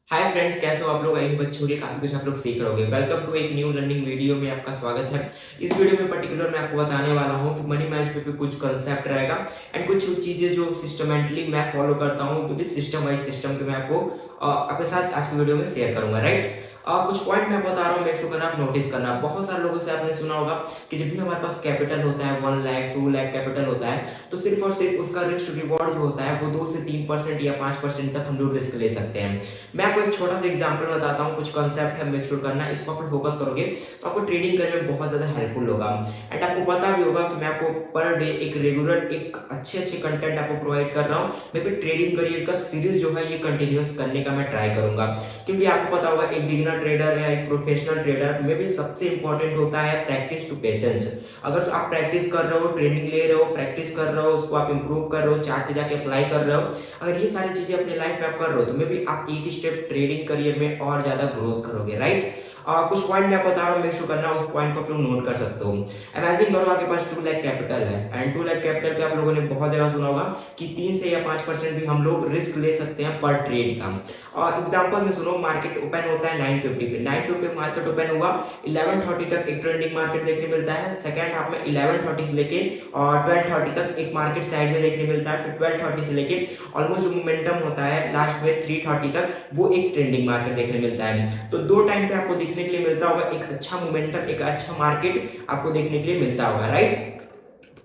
Hi friends, कैसे हो आप लोग। आई बच्चों के काफी कुछ आप लोग सीख रहोगे। वेलकम टू एक न्यू लर्निंग वीडियो में आपका स्वागत है। इस वीडियो में पर्टिकुलर मैं आपको बताने वाला हूँ कि मनी मैनेजमेंट पे कुछ कंसेप्ट रहेगा एंड कुछ चीजें जो सिस्टमेटिकली मैं फॉलो करता हूँ, क्योंकि सिस्टम वाइज सिस्टम के मैं आपको आपके साथ आज की वीडियो में शेयर करूंगा, राइट। कुछ पॉइंट मैं बता रहा हूँ, मेक श्योर करना, आप नोटिस करना। बहुत सारे लोगों से आपने सुना होगा कि जब भी हमारे पास कैपिटल होता है 1 लाख 2 लाख कैपिटल होता है, तो सिर्फ और सिर्फ उसका रिस्क रिवॉर्ड जो होता है वो 2 से 3% या 5% तक हम लोग रिस्क ले सकते हैं। मैं आपको एक छोटा सा एग्जांपल बताता हूँ, कुछ कॉन्सेप्ट है, मेक श्योर करना इसको आप फोकस करोगे तो आपको ट्रेडिंग करने में बहुत ज्यादा हेल्पफुल होगा। एंड आपको पता भी होगा कि मैं आपको पर डे एक रेगुलर एक अच्छे अच्छे कंटेंट आपको प्रोवाइड कर रहा हूँ। मैं भी ट्रेडिंग करियर का सीरीज जो है ये कंटिन्यूअस करने का मैं ट्राई करूंगा, क्योंकि आपको पता होगा एक बिगिनर ट्रेडर या एक प्रोफेशनल ट्रेडर में भी सबसे इंपॉर्टेंट होता है प्रैक्टिस टू पेशेंस। अगर आप प्रैक्टिस कर रहे हो, ट्रेनिंग ले रहे हो, प्रैक्टिस कर रहे हो, उसको आप इंप्रूव कर रहे हो, चार्ट पे जाके अप्लाई कर रहे हो, अगर ये सारी चीजें अपने लाइफ में आप कर रहे हो तो मे भी आप एक स्टेप ट्रेडिंग करियर में और ज्यादा ग्रोथ करोगे, राइट। कुछ पॉइंट मैं बता रहा हूँ, मेक श्योर करना उस पॉइंट को आप लोग नोट कर सकते हो। इमेजिन करो आपके पास 2 लाख कैपिटल है एंड 2 लाख कैपिटल पे आप लोगों ने बहुत जगह सुना होगा कि 3 से या 5% भी हम लोग रिस्क ले सकते हैं पर ट्रेड का। और एग्जांपल में सुनो, मार्केट ओपन होता है 950 पे, 950 पे मार्केट ओपन हुआ, 1130 तक एक ट्रेंडिंग मार्केट देखने मिलता है। सेकंड हाफ में 1130 से लेके और 1230 तक एक मार्केट साइड में देखने मिलता है। फिर 1230 से लेके ऑलमोस्ट जो मोमेंटम होता है लास्ट में 330 तक, वो एक ट्रेंडिंग मार्केट देखने मिलता है। तो दो टाइम पे आपको देखने के लिए मिलता होगा, एक अच्छा मोमेंटम, एक अच्छा मार्केट आपको देखने के लिए मिलता होगा, राइट।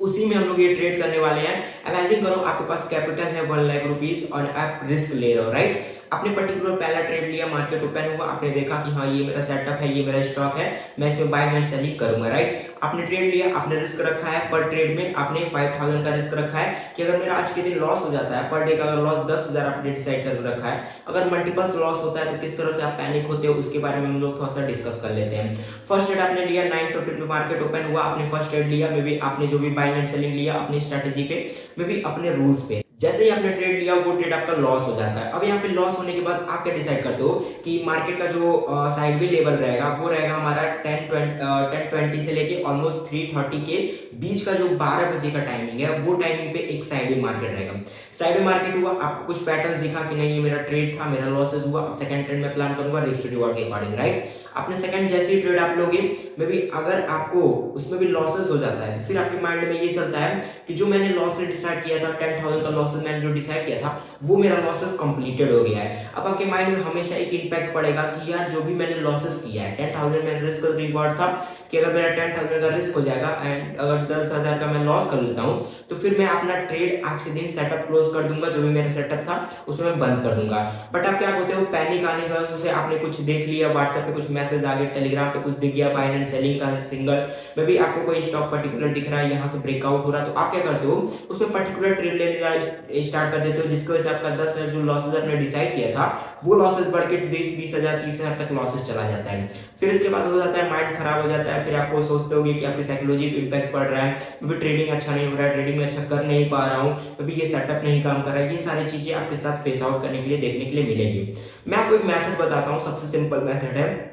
उसी में हम लोग ये ट्रेड करने वाले हैं। इमेजिन करो आपके पास कैपिटल है 1 लाख रुपीस और आप रिस्क ले रहे हो, राइट। आपने पर्टिकुलर पहला ट्रेड लिया, मार्केट ओपन हुआ, आपने देखा कि हाँ ये मेरा सेटअप है, ये मेरा स्टॉक है, मैं इसमें बाइंग एंड सेलिंग करूंगा, राइट। आपने ट्रेड लिया, आपने रिस्क रखा है, पर ट्रेड में आपने 5000 का रिस्क रखा है कि अगर मेरा आज के दिन लॉस हो जाता है, पर डे का अगर लॉस 10,000 आपने डिसाइड कर रखा है, अगर मल्टीपल्स लॉस होता है तो किस तरह से आप पैनिक होते हो उसके बारे में हम लोग थोड़ा सा डिस्कस कर लेते हैं। फर्स्ट ट्रेड आपने लिया, 950 में मार्केट ओपन हुआ, आपने फर्स्ट ट्रेड लिया, मे बी आपने जो भी बाइंग एंड सेलिंग लिया अपनी स्ट्रेटेजी पे, मे बी अपने रूल्स पे। जैसे ही आपने ट्रेड लिया वो ट्रेड आपका लॉस हो जाता है। अब यहाँ पे लॉस होने के बाद आप क्या डिसाइड करते हो कि मार्केट का जो साइड में लेवल रहेगा वो रहेगा हमारा 10:20 से लेके ऑलमोस्ट 3:30 के बीच का जो 12 बजे का टाइमिंग है, वो टाइमिंग पे एक साइड में मार्केट रहेगा। साइड में मार्केट हुआ, आपको कुछ पैटर्न दिखा कि नहीं ये मेरा ट्रेड था, मेरा लॉसेस हुआ, अब सेकंड ट्रेड में प्लान करूंगा रिस्क रिवॉर्ड के अकॉर्डिंग, राइट। आपने सेकंड जैसे ही ट्रेड आप लोगे, मे बी अगर आपको उसमें भी लॉसेस हो जाता है तो फिर आपके माइंड में ये चलता है कि जो मैंने लॉसेस डिसाइड किया था, 10,000 का लॉसेस मैंने जो डिसाइड किया था वो मेरा लॉसेस कंप्लीटेड हो गया है। अब आपके माइंड में हमेशा एक इंपैक्ट पड़ेगा कि यार जो भी मैंने लॉसेस किया है, 10,000 में रिस्क रिवॉर्ड था कि अगर मेरा 10,000 का रिस्क हो जाएगा एंड अगर 10,000 का मैं लॉस कर लेता हूँ तो फिर मैं अपना ट्रेड आज के दिन सेटअप क्लोज कर दूंगा, जो भी मेरा सेटअप था उसमें मैं बंद कर दूंगा। बट आप क्या होते हो, पैनिक आने की वजह से आपने कुछ देख लिया, व्हाट्सएप पे कुछ मैसेज आ गए, टेलीग्राम पे कुछ दिख गया, बाइंग एंड सेलिंग का सिंगल में भी आपको कोई स्टॉक पर्टिकुलर दिख रहा है, यहाँ से ब्रेकआउट हो रहा है, तो आप क्या करते हो उसमें पर्टिकुलर ट्रेड लेने स्टार्ट कर देते हो, जिसकी वजह से आपका 10,000 जो लॉसेज आपने डिसाइड किया था वो लॉसेज बढ़ के 20,000 30,000 तक लॉसेज चला जाता है। फिर इसके बाद हो जाता है माइंड खराब हो जाता है, फिर आपको सोचते होगे कि आपकी साइकोलॉजी पे इंपैक्ट पड़ रहा है, अभी ट्रेडिंग अच्छा नहीं हो रहा है, ट्रेडिंग में अच्छा कर नहीं पा रहा हूँ, अभी ये सेटअप नहीं काम कर रहा है। ये सारी चीजें आपके साथ फेस आउट करने के लिए, देखने के लिए मिलेगी। मैं आपको एक मेथड बताता हूँ, सबसे सिंपल मेथड है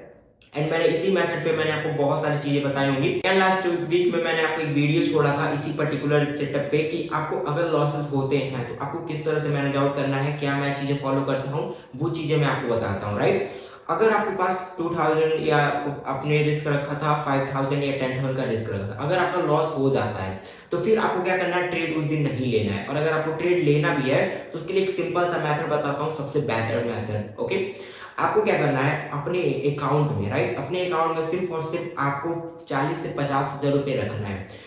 एंड मैंने इसी मेथड पे मैंने आपको बहुत सारी चीजें बताई होंगी। एंड लास्ट वीक में मैंने आपको एक वीडियो छोड़ा था इसी पर्टिकुलर सेटअप पे कि आपको अगर लॉसेस होते हैं तो आपको किस तरह से मैनेज आउट करना है, क्या मैं चीजें फॉलो करता हूँ, वो चीजें मैं आपको बताता हूँ, राइट। अगर आपके पास 2,000 या आपने रिस्क रखा था, 5,000 या 10,000 का रिस्क रखा था, अगर आपका लॉस हो जाता है तो फिर आपको क्या करना है, ट्रेड उस दिन नहीं लेना है। और अगर आपको ट्रेड लेना भी है तो उसके लिए एक सिंपल सा मेथड बताता हूँ, सबसे बेहतर मेथड, ओके। आपको क्या करना है, अपने अकाउंट में, राइट, अपने अकाउंट में सिर्फ और सिर्फ आपको 40 से 50,000 रुपए रखना है।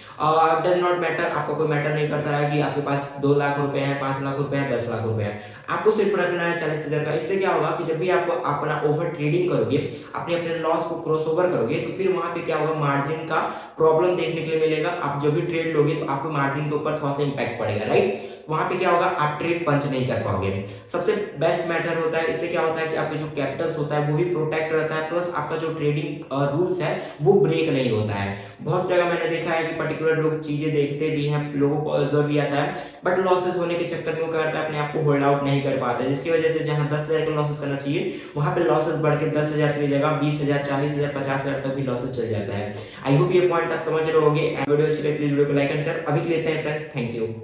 डज नॉट मैटर, आपको कोई मैटर नहीं करता है कि आपके पास 2 लाख रुपए हैं, 5 लाख रुपए हैं, 10 लाख रुपए हैं, आपको सिर्फ रखना है 40,000 का। इससे क्या होगा कि जब भी आप अपना ओवर ट्रेडिंग करोगे, अपने लॉस को क्रॉस ओवर करोगे, तो फिर वहां पे क्या होगा, मार्जिन का प्रॉब्लम देखने के लिए मिलेगा। आप जब भी ट्रेड लोगे तो आपको मार्जिन के ऊपर थोड़ा सा इंपैक्ट पड़ेगा, राइट। वहां पे क्या होगा, आप ट्रेड पंच नहीं कर पाओगे। सबसे बेस्ट मैटर होता है, इससे क्या होता है कि आपके जो कैपिटल्स होता है वो भी प्रोटेक्ट रहता है, प्लस आपका जो ट्रेडिंग रूल्स है वो ब्रेक नहीं होता है। बहुत जगह मैंने देखा है कि पर्टिकुलर लोग चीजें देखते भी हैं, लोगों को ऑब्जर्व भी आता है, बट लॉसेस होने के चक्कर में वो करता है अपने आप को होल्ड आउट नहीं कर पाता है, जिसकी वजह से जहां 10,000 का लॉसेस करना चाहिए वहां पे लॉसेस बढ़ के 10,000 से जगह 20,000 40,000 50,000 तक भी लॉसेस चल जाता है। आई होप ये पॉइंट आप समझ रहे होगे। वीडियो अच्छी लगी प्लीज वीडियो को लाइक एंड शेयर। अभी के लिए फ्रेंड्स, थैंक यू।